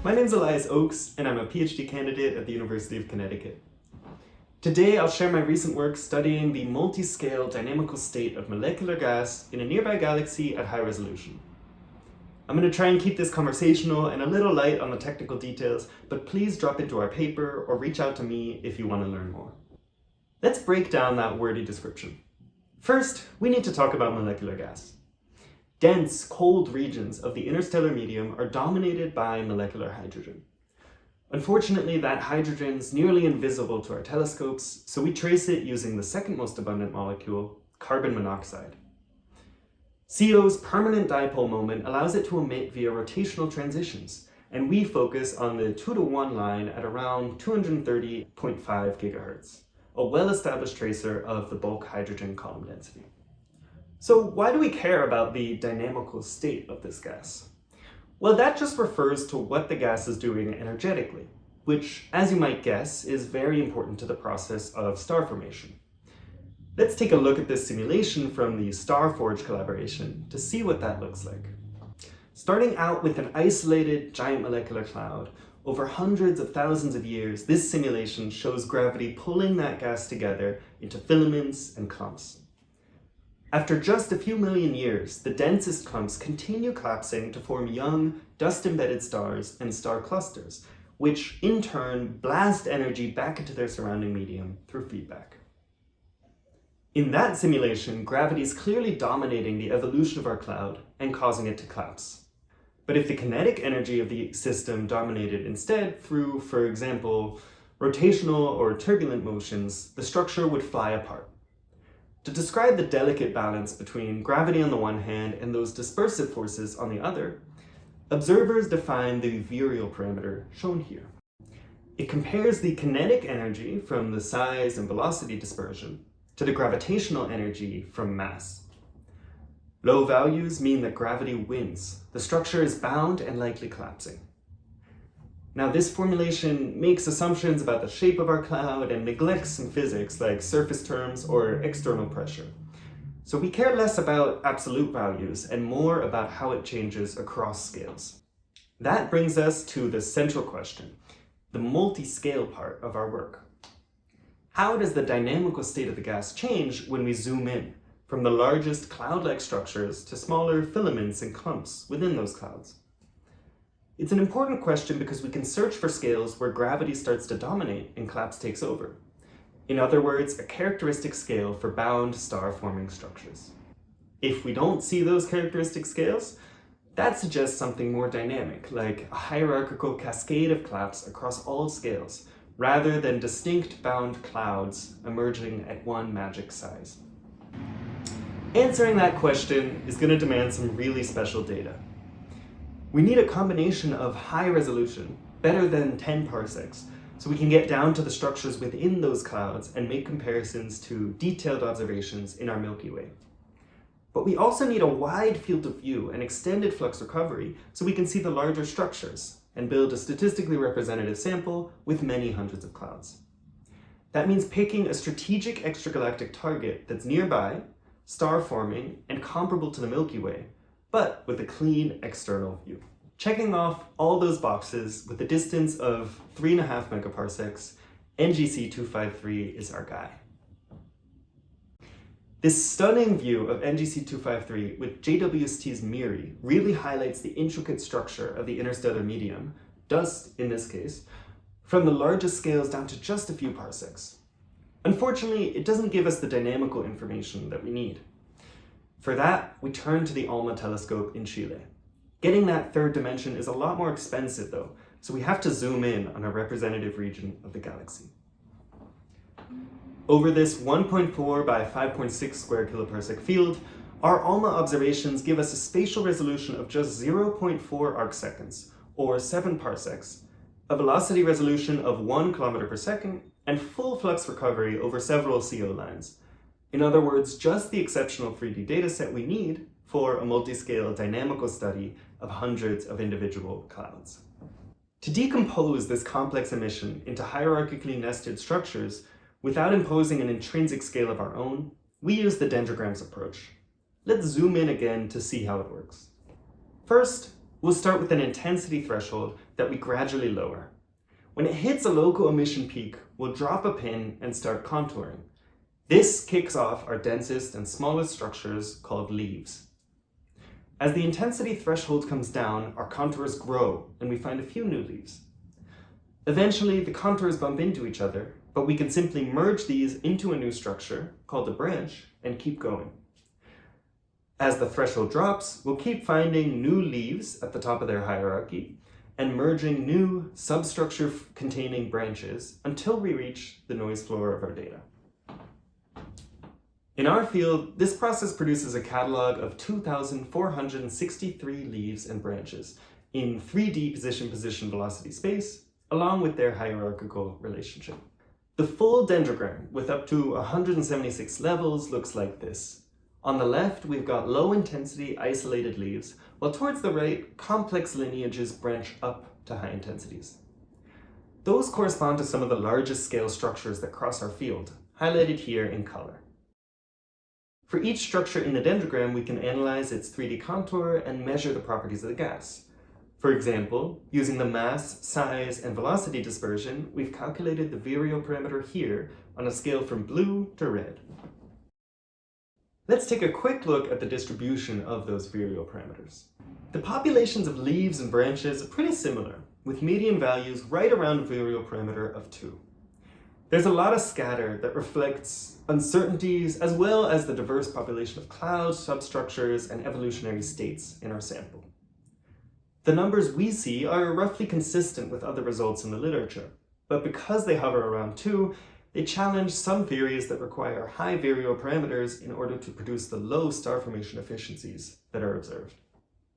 My name's Elias Oakes, and I'm a PhD candidate at the University of Connecticut. Today, I'll share my recent work studying the multi-scale dynamical state of molecular gas in a nearby galaxy at high resolution. I'm going to try and keep this conversational and a little light on the technical details, but please drop into our paper or reach out to me if you want to learn more. Let's break down that wordy description. First, we need to talk about molecular gas. Dense, cold regions of the interstellar medium are dominated by molecular hydrogen. Unfortunately, that hydrogen is nearly invisible to our telescopes, so we trace it using the second most abundant molecule, carbon monoxide. CO's permanent dipole moment allows it to emit via rotational transitions, and we focus on the 2-to-1 line at around 230.5 gigahertz, a well-established tracer of the bulk hydrogen column density. So why do we care about the dynamical state of this gas? Well, that just refers to what the gas is doing energetically, which, as you might guess, is very important to the process of star formation. Let's take a look at this simulation from the StarForge collaboration to see what that looks like. Starting out with an isolated giant molecular cloud, over hundreds of thousands of years, this simulation shows gravity pulling that gas together into filaments and clumps. After just a few million years, the densest clumps continue collapsing to form young, dust-embedded stars and star clusters, which in turn blast energy back into their surrounding medium through feedback. In that simulation, gravity is clearly dominating the evolution of our cloud and causing it to collapse. But if the kinetic energy of the system dominated instead through, for example, rotational or turbulent motions, the structure would fly apart. To describe the delicate balance between gravity on the one hand and those dispersive forces on the other, observers define the virial parameter shown here. It compares the kinetic energy from the size and velocity dispersion to the gravitational energy from mass. Low values mean that gravity wins. The structure is bound and likely collapsing. Now, this formulation makes assumptions about the shape of our cloud and neglects some physics like surface terms or external pressure. So we care less about absolute values and more about how it changes across scales. That brings us to the central question, the multi-scale part of our work. How does the dynamical state of the gas change when we zoom in, from the largest cloud-like structures to smaller filaments and clumps within those clouds? It's an important question because we can search for scales where gravity starts to dominate and collapse takes over. In other words, a characteristic scale for bound star-forming structures. If we don't see those characteristic scales, that suggests something more dynamic, like a hierarchical cascade of collapse across all scales, rather than distinct bound clouds emerging at one magic size. Answering that question is going to demand some really special data. We need a combination of high resolution, better than 10 parsecs, so we can get down to the structures within those clouds and make comparisons to detailed observations in our Milky Way. But we also need a wide field of view and extended flux recovery so we can see the larger structures and build a statistically representative sample with many hundreds of clouds. That means picking a strategic extragalactic target that's nearby, star-forming, and comparable to the Milky Way, but with a clean external view. Checking off all those boxes with a distance of 3.5 megaparsecs, NGC 253 is our guy. This stunning view of NGC 253 with JWST's MIRI really highlights the intricate structure of the interstellar medium, dust in this case, from the largest scales down to just a few parsecs. Unfortunately, it doesn't give us the dynamical information that we need. For that, we turn to the ALMA telescope in Chile. Getting that third dimension is a lot more expensive though, so we have to zoom in on a representative region of the galaxy. Over this 1.4 by 5.6 square kiloparsec field, our ALMA observations give us a spatial resolution of just 0.4 arcseconds, or 7 parsecs, a velocity resolution of 1 kilometer per second, and full flux recovery over several CO lines. In other words, just the exceptional 3D dataset we need for a multi-scale dynamical study of hundreds of individual clouds. To decompose this complex emission into hierarchically nested structures without imposing an intrinsic scale of our own, we use the dendrograms approach. Let's zoom in again to see how it works. First, we'll start with an intensity threshold that we gradually lower. When it hits a local emission peak, we'll drop a pin and start contouring. This kicks off our densest and smallest structures called leaves. As the intensity threshold comes down, our contours grow and we find a few new leaves. Eventually, the contours bump into each other, but we can simply merge these into a new structure called a branch and keep going. As the threshold drops, we'll keep finding new leaves at the top of their hierarchy and merging new substructure-containing branches until we reach the noise floor of our data. In our field, this process produces a catalog of 2,463 leaves and branches in 3D position velocity space, along with their hierarchical relationship. The full dendrogram with up to 176 levels looks like this. On the left, we've got low-intensity isolated leaves, while towards the right, complex lineages branch up to high intensities. Those correspond to some of the largest scale structures that cross our field, highlighted here in color. For each structure in the dendrogram, we can analyze its 3D contour and measure the properties of the gas. For example, using the mass, size, and velocity dispersion, we've calculated the virial parameter here on a scale from blue to red. Let's take a quick look at the distribution of those virial parameters. The populations of leaves and branches are pretty similar, with median values right around a virial parameter of 2. There's a lot of scatter that reflects uncertainties as well as the diverse population of clouds, substructures, and evolutionary states in our sample. The numbers we see are roughly consistent with other results in the literature, but because they hover around 2, they challenge some theories that require high virial parameters in order to produce the low star formation efficiencies that are observed.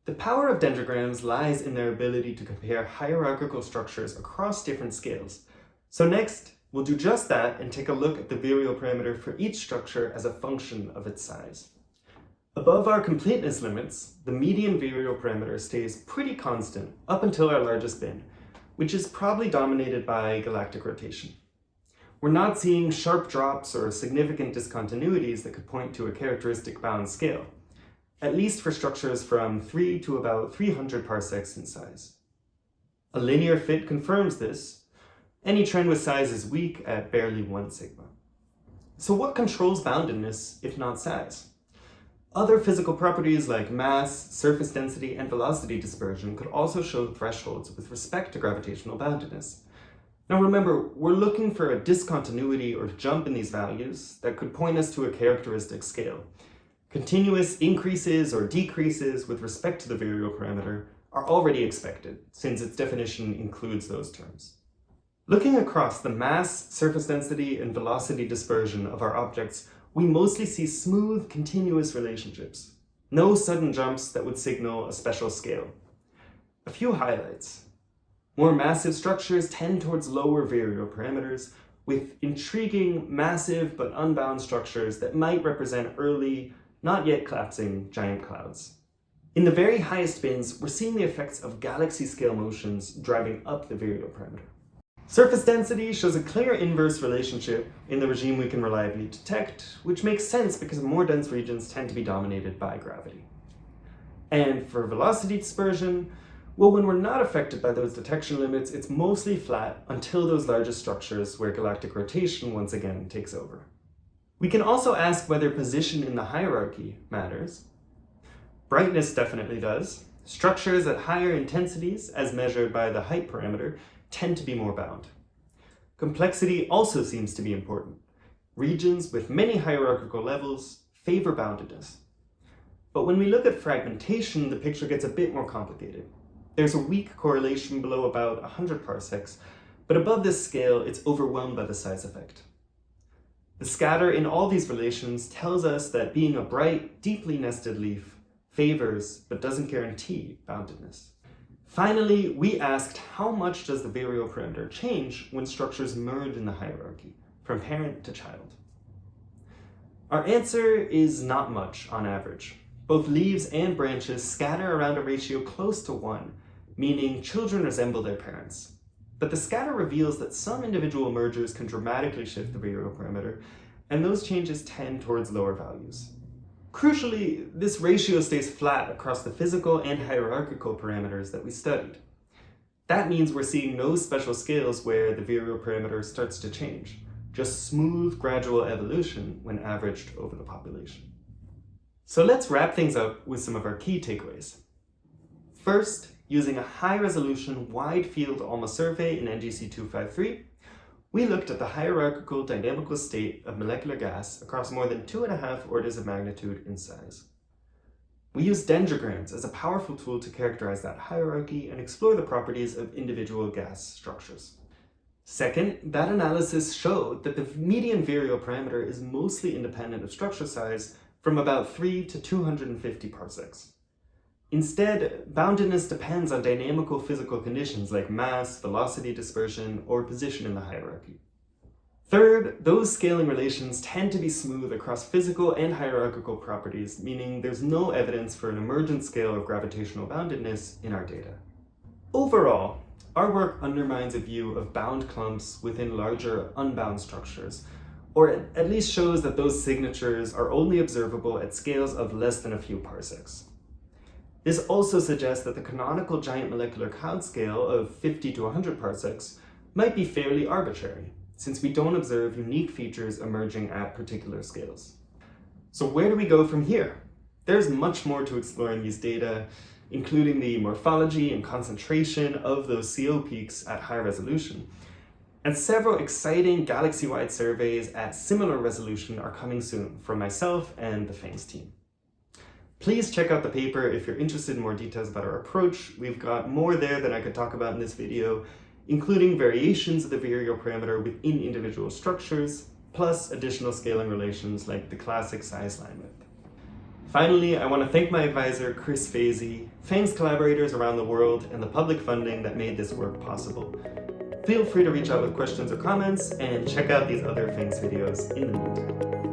The power of dendrograms lies in their ability to compare hierarchical structures across different scales. So next, we'll do just that and take a look at the virial parameter for each structure as a function of its size. Above our completeness limits, the median virial parameter stays pretty constant up until our largest bin, which is probably dominated by galactic rotation. We're not seeing sharp drops or significant discontinuities that could point to a characteristic bound scale, at least for structures from 3 to about 300 parsecs in size. A linear fit confirms this. Any trend with size is weak at barely 1 sigma. So what controls boundedness if not size? Other physical properties like mass, surface density, and velocity dispersion could also show thresholds with respect to gravitational boundedness. Now remember, we're looking for a discontinuity or jump in these values that could point us to a characteristic scale. Continuous increases or decreases with respect to the virial parameter are already expected, since its definition includes those terms. Looking across the mass, surface density, and velocity dispersion of our objects, we mostly see smooth, continuous relationships. No sudden jumps that would signal a special scale. A few highlights. More massive structures tend towards lower virial parameters, with intriguing, massive but unbound structures that might represent early, not yet collapsing giant clouds. In the very highest bins, we're seeing the effects of galaxy-scale motions driving up the virial parameter. Surface density shows a clear inverse relationship in the regime we can reliably detect, which makes sense because more dense regions tend to be dominated by gravity. And for velocity dispersion, well, when we're not affected by those detection limits, it's mostly flat until those largest structures where galactic rotation once again takes over. We can also ask whether position in the hierarchy matters. Brightness definitely does. Structures at higher intensities, as measured by the height parameter, tend to be more bound. Complexity also seems to be important. Regions with many hierarchical levels favor boundedness. But when we look at fragmentation, the picture gets a bit more complicated. There's a weak correlation below about 100 parsecs, but above this scale, it's overwhelmed by the size effect. The scatter in all these relations tells us that being a bright, deeply nested leaf favors, but doesn't guarantee, boundedness. Finally, we asked how much does the virial parameter change when structures merge in the hierarchy, from parent to child? Our answer is not much on average. Both leaves and branches scatter around a ratio close to 1, meaning children resemble their parents. But the scatter reveals that some individual mergers can dramatically shift the virial parameter, and those changes tend towards lower values. Crucially, this ratio stays flat across the physical and hierarchical parameters that we studied. That means we're seeing no special scales where the virial parameter starts to change, just smooth, gradual evolution when averaged over the population. So let's wrap things up with some of our key takeaways. First, using a high-resolution, wide-field ALMA survey in NGC 253, we looked at the hierarchical dynamical state of molecular gas across more than 2.5 orders of magnitude in size. We used dendrograms as a powerful tool to characterize that hierarchy and explore the properties of individual gas structures. Second, that analysis showed that the median virial parameter is mostly independent of structure size from about 3 to 250 parsecs. Instead, boundedness depends on dynamical physical conditions like mass, velocity dispersion, or position in the hierarchy. Third, those scaling relations tend to be smooth across physical and hierarchical properties, meaning there's no evidence for an emergent scale of gravitational boundedness in our data. Overall, our work undermines a view of bound clumps within larger unbound structures, or at least shows that those signatures are only observable at scales of less than a few parsecs. This also suggests that the canonical giant molecular cloud scale of 50 to 100 parsecs might be fairly arbitrary, since we don't observe unique features emerging at particular scales. So where do we go from here? There's much more to explore in these data, including the morphology and concentration of those CO peaks at high resolution. And several exciting galaxy-wide surveys at similar resolution are coming soon from myself and the PHANGS team. Please check out the paper if you're interested in more details about our approach. We've got more there than I could talk about in this video, including variations of the virial parameter within individual structures, plus additional scaling relations like the classic size line width. Finally, I want to thank my advisor, Chris Fazy, PHANGS collaborators around the world, and the public funding that made this work possible. Feel free to reach out with questions or comments, and check out these other PHANGS videos in the meantime.